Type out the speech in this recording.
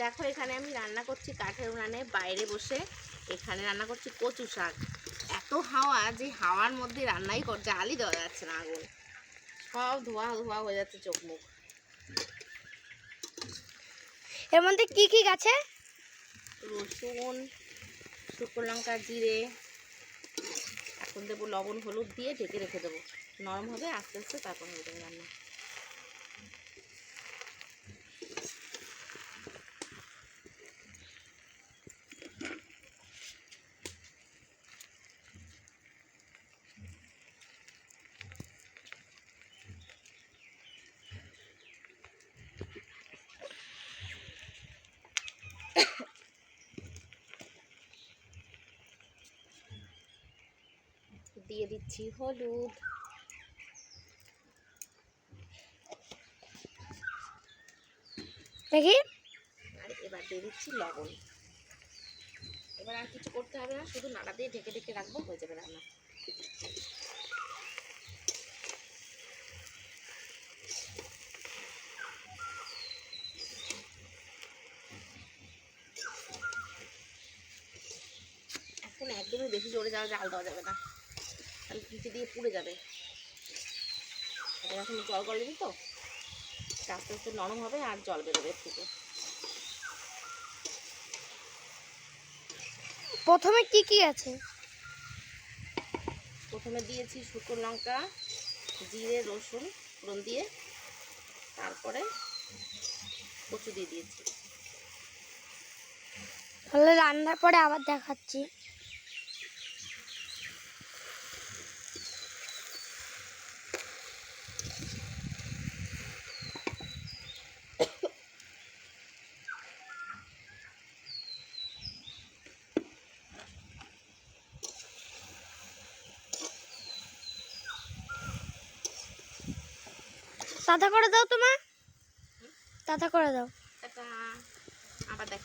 দেখো এখানে আমি রান্না করছি কাঠের উনানে বাইরে বসে। এখানে রান্না করছি কচু শাক। এত হাওয়া যে হাওয়ার মধ্যে রান্নাই জালই দেওয়া যাচ্ছে না, আগুন সব ধোয়া ধোয়া হয়ে যাচ্ছে চোখ মুখ। এর মধ্যে কি কি আছে? রসুন, শুকনো লঙ্কা, জিরে। এখন দেবো লবণ হলুদ দিয়ে ঢেকে রেখে দেবো, নরম হবে আস্তে আস্তে, তারপর হয়ে যাবে রান্না। দিয়ে দিচ্ছি হলুদ, দেখি। আর এবার দিয়ে দিচ্ছি লবণ। এবার আর কিছু করতে হবে না, শুধু নাড়া দিয়ে ঢেকে ঢেকে রাখবো, হয়ে যাবে রান্না। এখন একদমই বেশি জোরে জাল দেওয়া যাবে না, তাহলে নিচে দিয়ে পুড়ে যাবে। এখন জল গলেনি তো, আস্তে আস্তে নরম হবে আর জল বেরোবে এর থেকে। প্রথমে কি কি আছে? প্রথমে দিয়েছি শুকনো লঙ্কা, জিরে, রসুন ফোড়ন দিয়ে, তারপরে কচু দিয়ে দিয়েছি। তাহলে রান্নার পরে আবার দেখাচ্ছি। দাদা করে দাও, তোমার দাদা করে দাও। আবার দেখ।